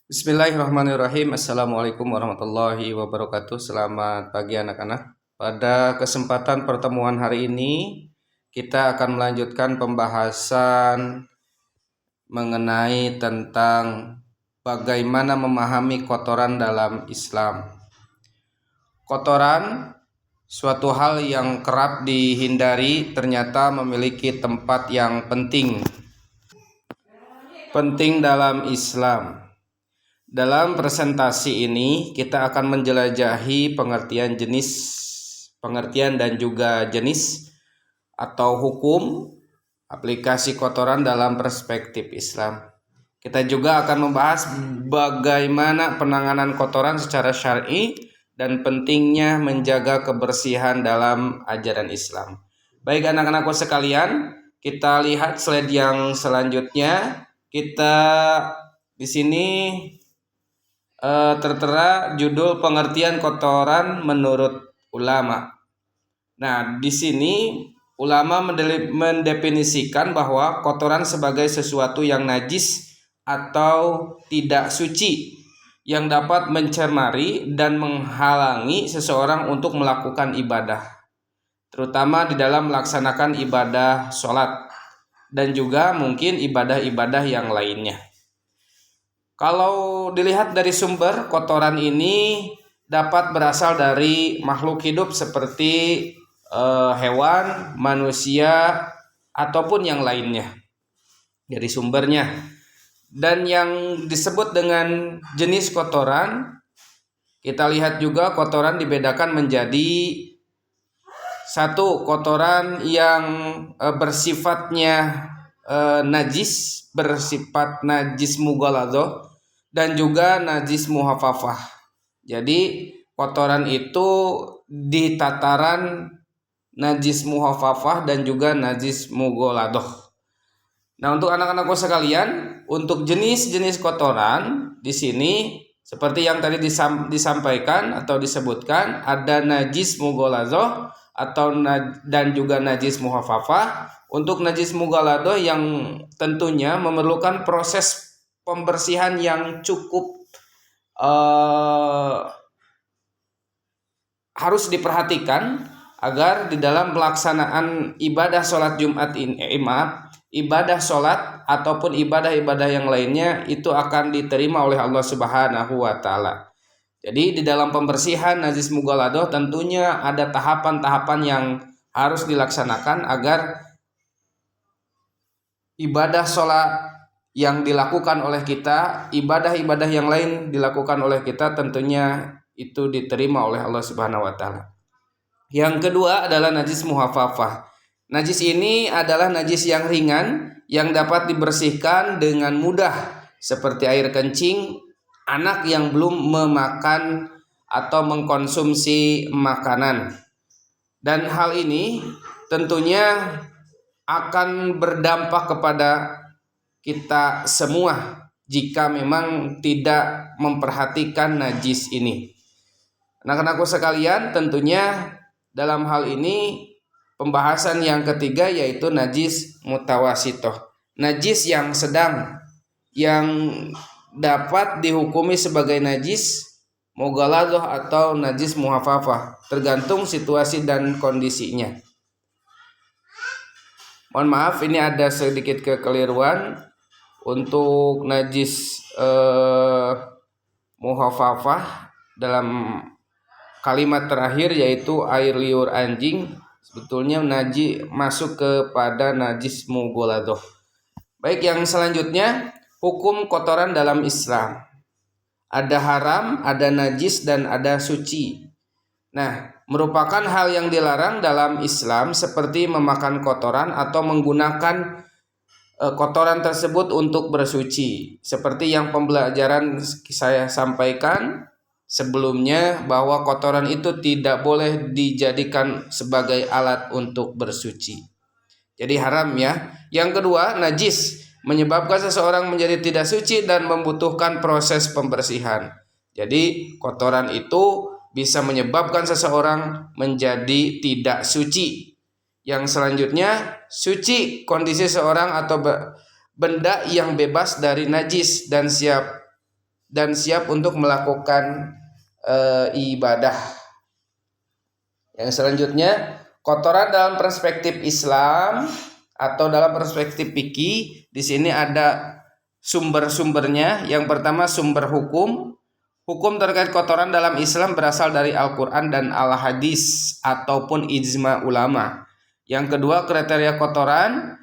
Bismillahirrahmanirrahim. Assalamualaikum warahmatullahi wabarakatuh. Selamat pagi anak-anak. Pada kesempatan pertemuan hari ini, kita akan melanjutkan pembahasan mengenai tentang bagaimana memahami kotoran dalam Islam. Kotoran, suatu hal yang kerap dihindari, ternyata memiliki tempat yang penting dalam Islam. Dalam presentasi ini kita akan menjelajahi pengertian dan juga jenis atau hukum aplikasi kotoran dalam perspektif Islam. Kita juga akan membahas bagaimana penanganan kotoran secara syar'i dan pentingnya menjaga kebersihan dalam ajaran Islam. Baik anak-anakku sekalian, kita lihat slide yang selanjutnya. Kita di sini tertera judul pengertian kotoran menurut ulama. Nah, di sini ulama mendefinisikan bahwa kotoran sebagai sesuatu yang najis atau tidak suci yang dapat mencemari dan menghalangi seseorang untuk melakukan ibadah, terutama di dalam melaksanakan ibadah sholat dan juga mungkin ibadah-ibadah yang lainnya. Kalau dilihat dari sumber, kotoran ini dapat berasal dari makhluk hidup seperti hewan, manusia, ataupun yang lainnya dari sumbernya. Dan yang disebut dengan jenis kotoran, kita lihat juga kotoran dibedakan menjadi satu, kotoran yang bersifatnya najis, bersifat najis mughaladhah, dan juga najis muhaffafah. Jadi kotoran itu di tataran najis muhaffafah dan juga najis mughaladhah. Nah, untuk anak-anakku sekalian, untuk jenis-jenis kotoran di sini seperti yang tadi disampaikan atau disebutkan, ada najis mughaladhah dan juga najis muhaffafah. Untuk najis mughaladhah yang tentunya memerlukan proses pembersihan yang cukup harus diperhatikan agar di dalam pelaksanaan ibadah sholat Jumat ibadah sholat ataupun ibadah-ibadah yang lainnya itu akan diterima oleh Allah Subhanahu wa Ta'ala. Jadi di dalam pembersihan najis mughaladhah tentunya ada tahapan-tahapan yang harus dilaksanakan agar ibadah sholat yang dilakukan oleh kita, ibadah-ibadah yang lain dilakukan oleh kita, tentunya itu diterima oleh Allah Subhanahu wa Ta'ala. Yang kedua adalah najis muhaffafah. Najis ini adalah najis yang ringan yang dapat dibersihkan dengan mudah, seperti air kencing anak yang belum memakan atau mengkonsumsi makanan. Dan hal ini tentunya akan berdampak kepada kita semua jika memang tidak memperhatikan najis ini. Anak-anakku sekalian, tentunya dalam hal ini pembahasan yang ketiga yaitu najis mutawasitoh, najis yang sedang, yang dapat dihukumi sebagai najis mughaladhah atau najis muhaffafah, tergantung situasi dan kondisinya. Mohon maaf, ini ada sedikit kekeliruan. Untuk najis muhaffafah dalam kalimat terakhir yaitu air liur anjing, sebetulnya najis masuk kepada najis mughaladhah. Baik, yang selanjutnya hukum kotoran dalam Islam. Ada haram, ada najis, dan ada suci. Nah, merupakan hal yang dilarang dalam Islam seperti memakan kotoran atau menggunakan kotoran tersebut untuk bersuci. Seperti yang pembelajaran saya sampaikan sebelumnya, bahwa kotoran itu tidak boleh dijadikan sebagai alat untuk bersuci. Jadi haram ya. Yang kedua, najis, menyebabkan seseorang menjadi tidak suci dan membutuhkan proses pembersihan. Jadi kotoran itu bisa menyebabkan seseorang menjadi tidak suci. Yang selanjutnya, suci, kondisi seorang atau benda yang bebas dari najis dan siap dan siap untuk melakukan ibadah. Yang selanjutnya, kotoran dalam perspektif Islam atau dalam perspektif fikih, di sini ada sumber-sumbernya. Yang pertama, sumber hukum. Hukum terkait kotoran dalam Islam berasal dari Al-Quran dan Al-Hadis ataupun ijma ulama. Yang kedua, kriteria kotoran.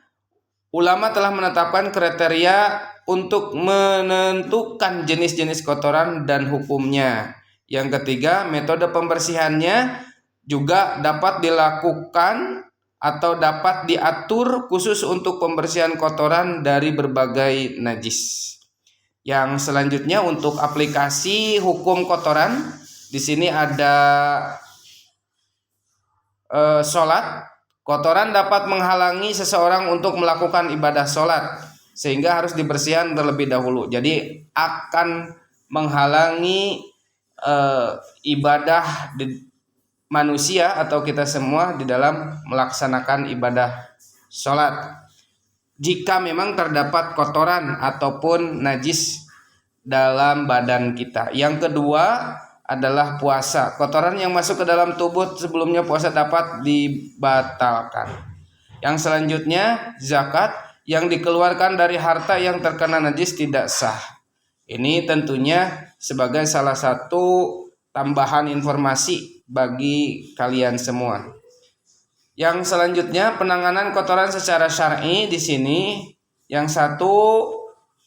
Ulama telah menetapkan kriteria untuk menentukan jenis-jenis kotoran dan hukumnya. Yang ketiga, metode pembersihannya juga dapat dilakukan atau dapat diatur khusus untuk pembersihan kotoran dari berbagai najis. Yang selanjutnya untuk aplikasi hukum kotoran, di sini ada sholat. Kotoran dapat menghalangi seseorang untuk melakukan ibadah sholat, sehingga harus dibersihkan terlebih dahulu. Jadi akan menghalangi ibadah manusia atau kita semua di dalam melaksanakan ibadah sholat, jika memang terdapat kotoran ataupun najis dalam badan kita. Yang kedua adalah puasa. Kotoran yang masuk ke dalam tubuh sebelumnya puasa dapat dibatalkan. Yang selanjutnya, zakat yang dikeluarkan dari harta yang terkena najis tidak sah. Ini tentunya sebagai salah satu tambahan informasi bagi kalian semua. Yang selanjutnya, penanganan kotoran secara syar'i di sini, yang satu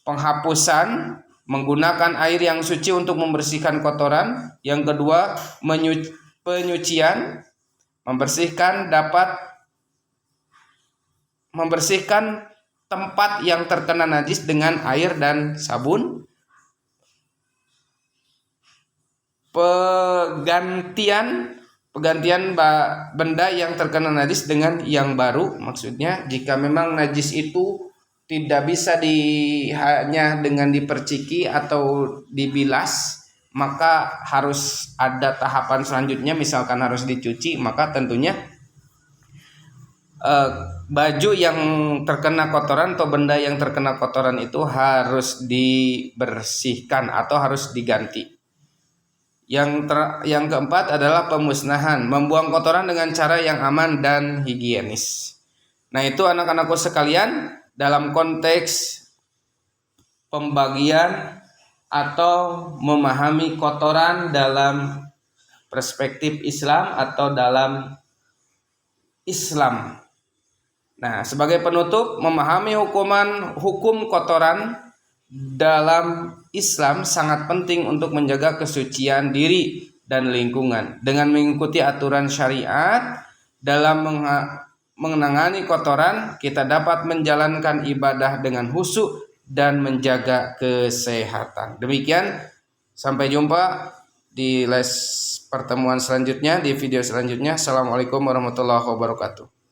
penghapusan menggunakan air yang suci untuk membersihkan kotoran. Yang kedua, penyucian, membersihkan tempat yang terkena najis dengan air dan sabun. Penggantian benda yang terkena najis dengan yang baru. Maksudnya jika memang najis itu tidak bisa hanya dengan diperciki atau dibilas, maka harus ada tahapan selanjutnya, misalkan harus dicuci. Maka tentunya baju yang terkena kotoran atau benda yang terkena kotoran itu harus dibersihkan atau harus diganti. Yang keempat adalah pemusnahan, membuang kotoran dengan cara yang aman dan higienis. Nah, itu anak-anakku sekalian, dalam konteks pembagian atau memahami kotoran dalam perspektif Islam atau dalam Islam. Nah, sebagai penutup, memahami hukum kotoran dalam Islam sangat penting untuk menjaga kesucian diri dan lingkungan. Dengan mengikuti aturan syariat dalam menangani kotoran, kita dapat menjalankan ibadah dengan khusyuk dan menjaga kesehatan. Demikian, sampai jumpa di pertemuan selanjutnya, di video selanjutnya. Assalamualaikum warahmatullahi wabarakatuh.